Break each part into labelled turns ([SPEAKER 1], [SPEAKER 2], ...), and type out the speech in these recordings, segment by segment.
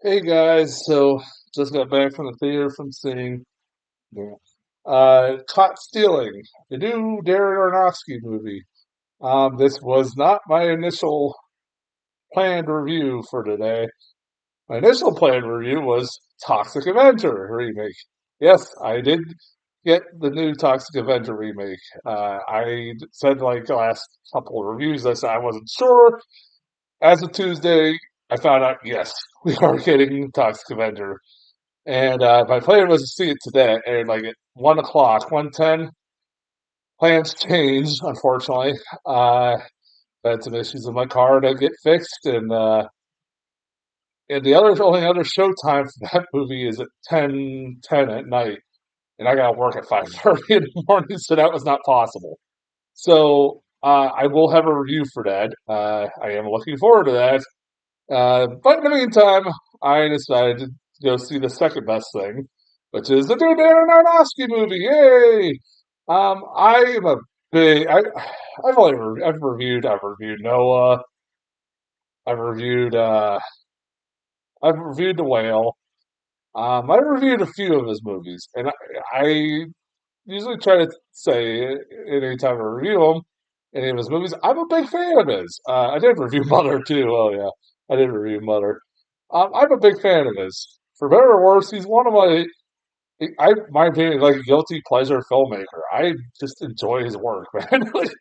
[SPEAKER 1] Hey guys, so just got back from the theater from seeing Caught Stealing, the new Darren Aronofsky movie. This was not my initial planned review for today. My initial planned review was Toxic Avenger remake. Yes, I did get the new Toxic Avenger remake. I said like the last couple of reviews, I said I wasn't sure. As of Tuesday, I found out yes, we are getting Toxic Avenger. And my plan was to see it today, and like at 1 o'clock, 1:10. Plans changed, unfortunately. I had some issues with my car to get fixed, and the only other show time for that movie is at 10:10 at night, and I got to work at 5:30 in the morning, so that was not possible. So I will have a review for that. I am looking forward to that. But in the meantime, I decided to go see the second best thing, which is the new Darren Aronofsky movie. Yay! I am a big. I've reviewed Noah. I've reviewed. I've reviewed The Whale. I've reviewed a few of his movies, and I usually try to say anytime I review him, any of his movies, I'm a big fan of his. I did review Mother too. Oh yeah, I did review Mother. I'm a big fan of his. For better or worse, he's one of my opinion, like a guilty pleasure filmmaker. I just enjoy his work, man. Like,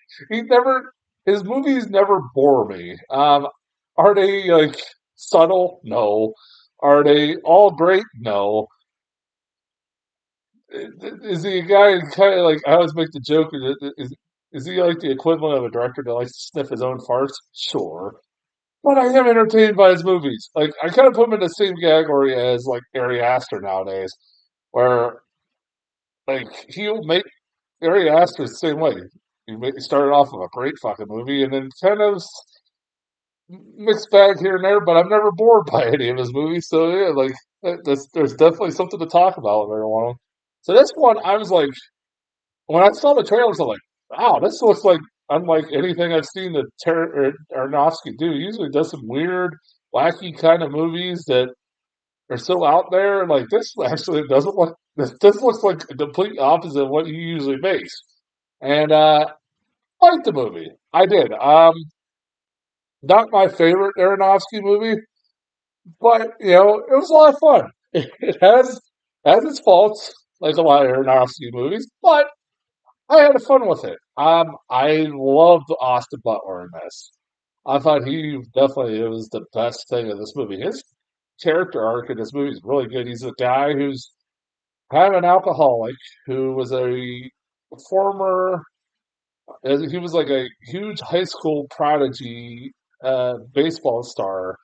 [SPEAKER 1] his movies never bore me. Are they like subtle? No. Are they all great? No. Is he a guy kind of like I always make the joke? Is he like the equivalent of a director that likes to sniff his own farts? Sure, but I am entertained by his movies. Like I kind of put him in the same category as like Ari Aster nowadays, where like he'll make Ari Aster the same way. He started off with a great fucking movie and then kind of mixed bag here and there, but I'm never bored by any of his movies. So yeah, like there's definitely something to talk about with everyone. So this one, I was like, when I saw the trailers, I'm like, wow, this looks like unlike anything I've seen that Aronofsky do. He usually does some weird, wacky kind of movies that are so out there. Like this actually doesn't look. This looks like a complete opposite of what he usually makes. And I liked the movie. I did. Not my favorite Aronofsky movie, but it was a lot of fun. It has its faults, like a lot of Aronofsky movies, but I had fun with it. I loved Austin Butler in this. I thought he definitely it was the best thing of this movie. His character arc in this movie is really good. He's a guy who's kind of an alcoholic who was a former. He was like a huge high school prodigy, baseball star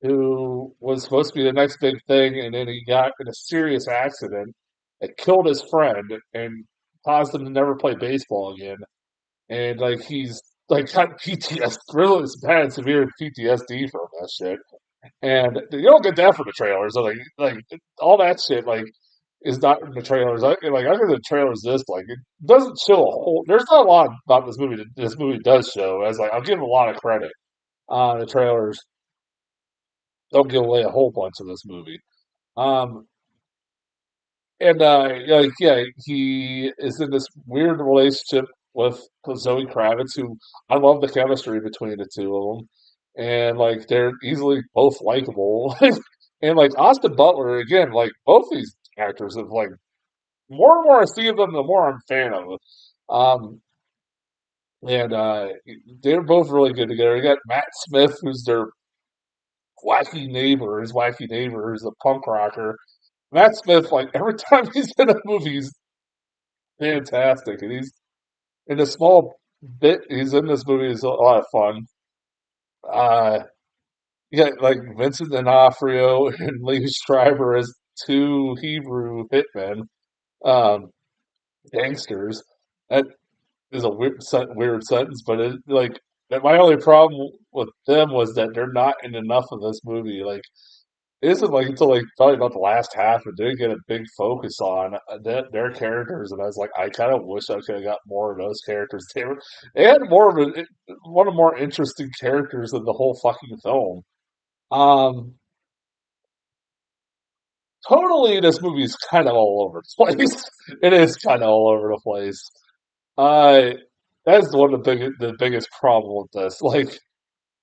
[SPEAKER 1] who was supposed to be the next big thing, and then he got in a serious accident that killed his friend and caused him to never play baseball again. And like he's like got PTSD, really bad, severe PTSD from that shit. And you don't get that from the trailers. So like all that shit like is not in the trailers. I think the trailers this like it doesn't show a whole. There's not a lot about this movie that this movie does show. As like I'll give a lot of credit. The trailers don't give away a whole bunch of this movie. Um, and like yeah, he is in this weird relationship with Zoe Kravitz, who I love the chemistry between the two of them, and like they're easily both likable. And like Austin Butler again, like both these actors have like more and more I see of them, the more I'm a fan of them. And they're both really good together. You got Matt Smith, who's their wacky neighbor. His wacky neighbor is a punk rocker. Matt Smith, like every time he's in a movie, he's fantastic, and he's in a small bit he's in this movie is a lot of fun. Uh, you got like Vincent D'Onofrio and Lee Schreiber as two Hebrew hitmen, um, gangsters. That is a weird sentence, but it like my only problem with them was that they're not in enough of this movie. Like it isn't like until like probably about the last half and they get a big focus on their characters, and I was like, I kind of wish I could have got more of those characters. They had more of one of the more interesting characters in the whole fucking film. Um, totally, this movie is kind of all over the place. It is kind of all over the place. Uh, that's one of the biggest problem with this. Like,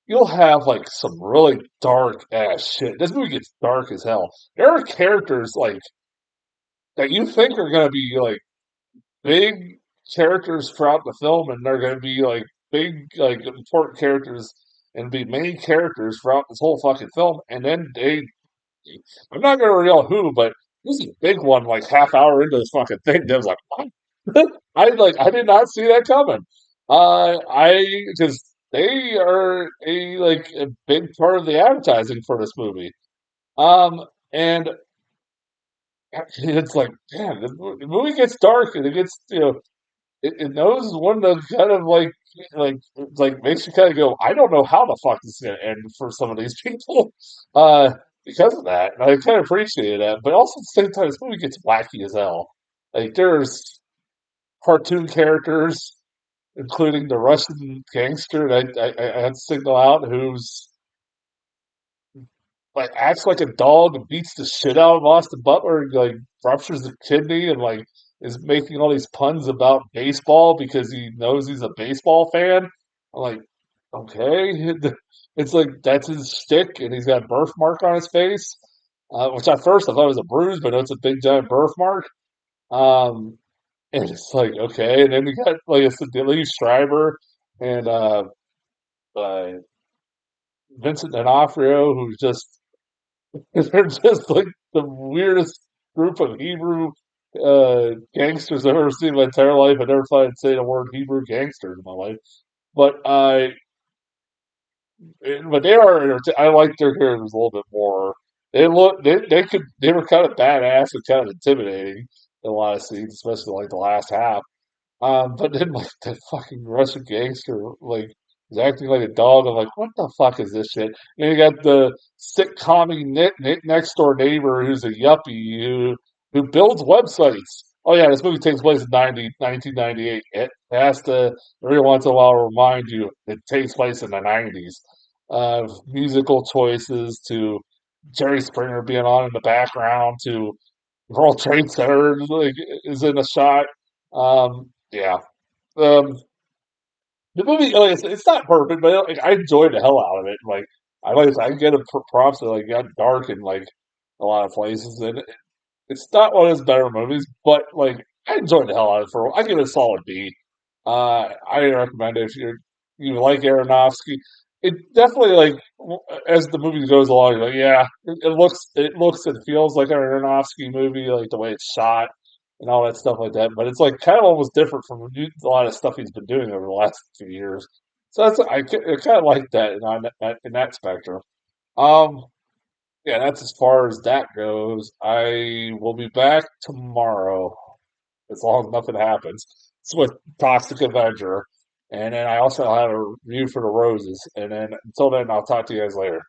[SPEAKER 1] you'll have like some really dark ass shit. This movie gets dark as hell. There are characters like that you think are gonna be like big characters throughout the film, and they're gonna be like big, like important characters, and be main characters throughout this whole fucking film, and then they I'm not gonna reveal who, but this is a big one. Like half hour into this fucking thing, I was like, "What?" I did not see that coming. I because they are a like a big part of the advertising for this movie. And it's like, damn, the movie gets dark and it gets it knows when to kind of like makes you kind of go, I don't know how the fuck this is gonna end for some of these people, because of that. And I kind of appreciate that, but also at the same time, this movie gets wacky as hell. Like there's cartoon characters, including the Russian gangster that I had to single out, who's like acts like a dog and beats the shit out of Austin Butler and like ruptures the kidney and like is making all these puns about baseball because he knows he's a baseball fan. I'm like, okay, it's like that's his stick and he's got a birthmark on his face, which at first I thought was a bruise, but no, it's a big giant birthmark. Um, and it's like okay, and then we got like it's the Lee Schreiber and uh, Vincent D'Onofrio, who's just they're just like the weirdest group of Hebrew gangsters I've ever seen in my entire life. I never thought I'd say the word Hebrew gangster in my life, but but they are. I like their characters a little bit more. They were kind of badass and kind of intimidating in a lot of scenes, especially like the last half. But then like that fucking Russian gangster like is acting like a dog. I'm like, what the fuck is this shit? And you got the sitcom next door neighbor who's a yuppie who builds websites. Oh yeah, this movie takes place in 1998. It has to every once in a while remind you it takes place in the 90s. Musical choices to Jerry Springer being on in the background to World Trade Center like is in a shot. Yeah. Um, the movie, like I said, it's not perfect, but like, I enjoyed the hell out of it. Like I get a props that like got dark in like a lot of places, and it's not one of his better movies, but like I enjoyed the hell out of it. I give it a solid B. I recommend it if you like Aronofsky. It definitely like as the movie goes along, you're like yeah, it looks and feels like an Aronofsky movie, like the way it's shot and all that stuff like that. But it's like kind of almost different from a lot of stuff he's been doing over the last few years. So I kind of like that in that spectrum. Um, yeah, that's as far as that goes. I will be back tomorrow as long as nothing happens. It's with Toxic Avenger. And then I also have a review for the Roses. And then until then, I'll talk to you guys later.